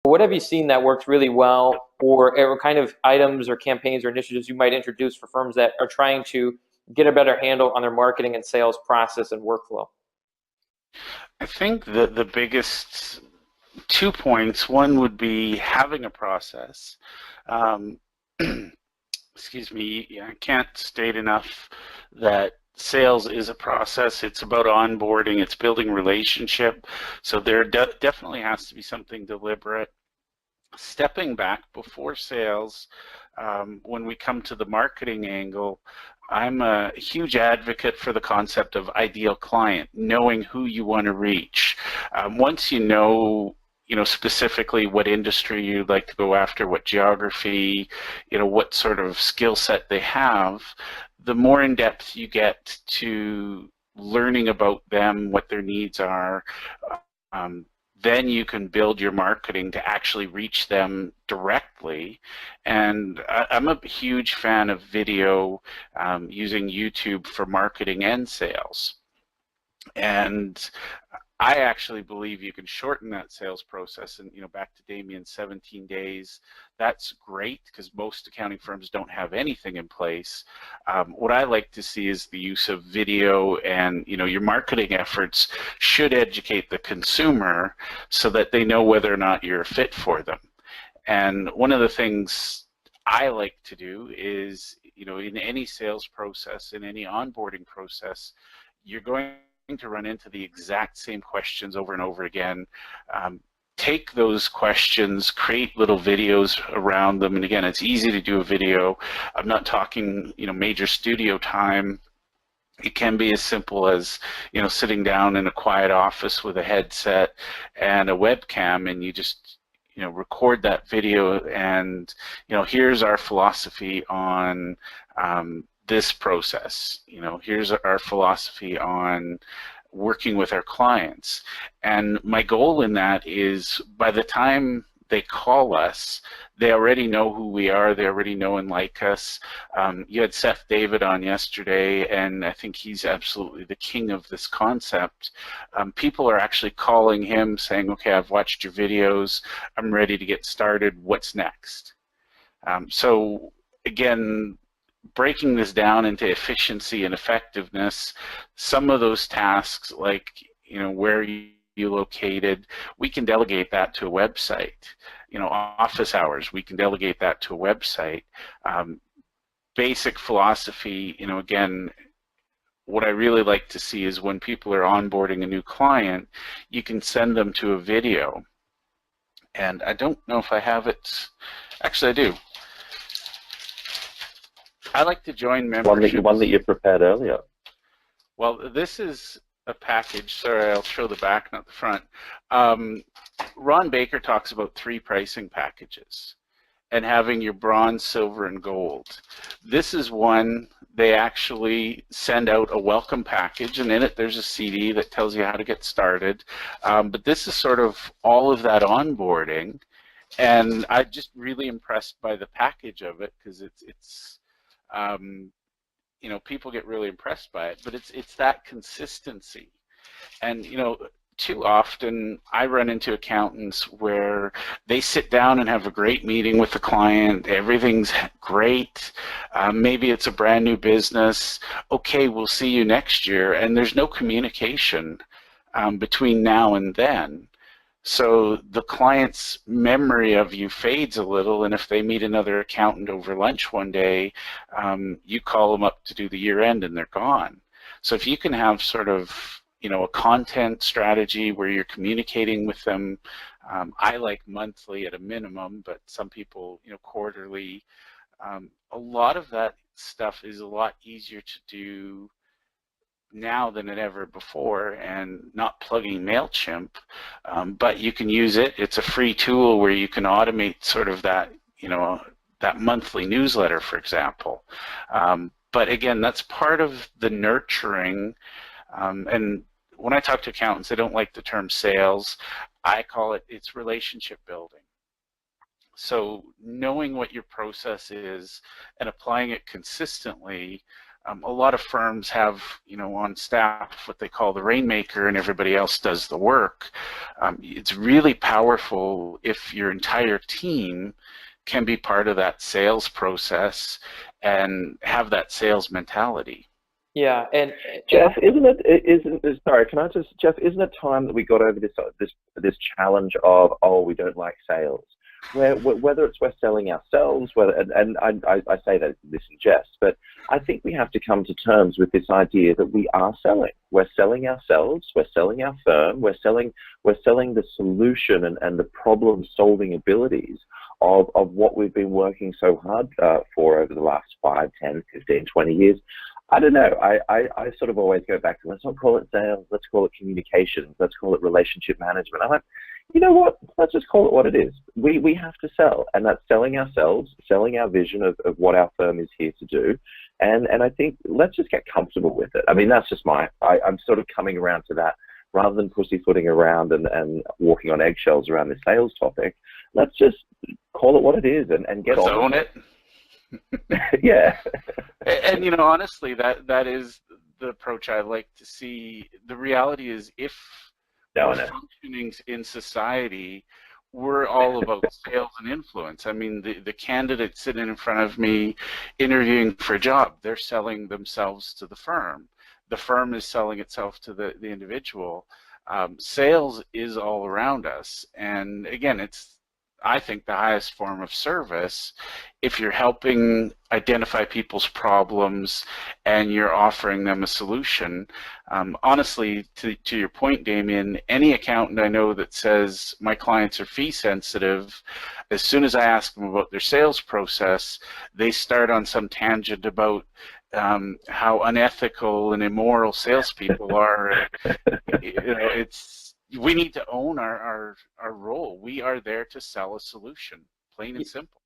What have you seen that works really well, or kind of items or campaigns or initiatives you might introduce for firms that are trying to get a better handle on their marketing and sales process and workflow? I think the biggest 2 points, one would be having a process. Um, excuse me, I can't state enough that sales is a process. It's about onboarding, it's building relationship. So there definitely has to be something deliberate. Stepping back before sales, when we come to the marketing angle, I'm a huge advocate for the concept of ideal client, knowing who you want to reach. Once you know specifically what industry you'd like to go after, what geography, what sort of skill set they have, the more in depth you get to learning about them, what their needs are, um, then you can build your marketing to actually reach them directly. And I'm a huge fan of video, using YouTube for marketing and sales. And I actually believe you can shorten that sales process. And back to Damien's 17 days, that's great because most accounting firms don't have anything in place. What I like to see is the use of video, and your marketing efforts should educate the consumer so that they know whether or not you're a fit for them. And one of the things I like to do is, in any sales process, in any onboarding process, you're going to run into the exact same questions over and over again. Take those questions, create little videos around them. And again, it's easy to do a video. I'm not talking, major studio time. It can be as simple as, sitting down in a quiet office with a headset and a webcam, and you just, record that video. And, here's our philosophy on this process. Here's our philosophy on working with our clients. And my goal in that is by the time they call us, they already know who we are, they already know and like us. You had Seth David on yesterday, and I think he's absolutely the king of this concept. People are actually calling him saying, okay, I've watched your videos, I'm ready to get started, what's next? So again, breaking this down into efficiency and effectiveness, some of those tasks, like where you located, we can delegate that to a website. Office hours, we can delegate that to a website. Basic philosophy, again, what I really like to see is when people are onboarding a new client, you can send them to a video. And I don't know if I have it. Actually, I do. I like to join memberships. One that you prepared earlier. Well, this is a package. Sorry, I'll show the back, not the front. Ron Baker talks about 3 pricing packages and having your bronze, silver, and gold. This is one. They actually send out a welcome package, and in it there's a CD that tells you how to get started. But this is sort of all of that onboarding, and I'm just really impressed by the package of it because it's people get really impressed by it, but it's that consistency. And too often I run into accountants where they sit down and have a great meeting with the client, everything's great, maybe it's a brand new business, okay, we'll see you next year, and there's no communication between now and then. So the client's memory of you fades a little, and if they meet another accountant over lunch one day, you call them up to do the year end and they're gone. So if you can have sort of a content strategy where you're communicating with them, I like monthly at a minimum, but some people quarterly. A lot of that stuff is a lot easier to do now than ever before, and not plugging MailChimp, but you can use it. It's a free tool where you can automate sort of that, that monthly newsletter, for example. But again, that's part of the nurturing. And when I talk to accountants, they don't like the term sales. I call it's relationship building. So knowing what your process is and applying it consistently, A lot of firms have, on staff what they call the rainmaker, and everybody else does the work. It's really powerful if your entire team can be part of that sales process and have that sales mentality. Yeah, and Jeff, sorry, can I just, Jeff, isn't it time that we got over this challenge of, oh, we don't like sales? Whether it's we're selling ourselves, and I say that this in jest, but I think we have to come to terms with this idea that we are selling. We're selling ourselves, we're selling our firm, we're selling the solution and the problem-solving abilities of what we've been working so hard for over the last 5, 10, 15, 20 years. I don't know. I sort of always go back to, let's not call it sales, let's call it communications, let's call it relationship management. I'm like, you know what? Let's just call it what it is. We have to sell, and that's selling ourselves, selling our vision of what our firm is here to do. And I think let's just get comfortable with it. I mean, that's just I'm sort of coming around to that. Rather than pussyfooting around and walking on eggshells around the sales topic, let's just call it what it is and get on. Own it. Yeah. And honestly, that is the approach I like to see. The reality is, if we're functioning in society, we're all about sales and influence. I mean, the candidate sitting in front of me interviewing for a job, they're selling themselves to the firm. The firm is selling itself to the individual. Sales is all around us. And again, it's, I think, the highest form of service if you're helping identify people's problems and you're offering them a solution. Honestly, to your point, Damien, any accountant I know that says my clients are fee sensitive, as soon as I ask them about their sales process, they start on some tangent about how unethical and immoral salespeople are. We need to own our role. We are there to sell a solution, plain and simple.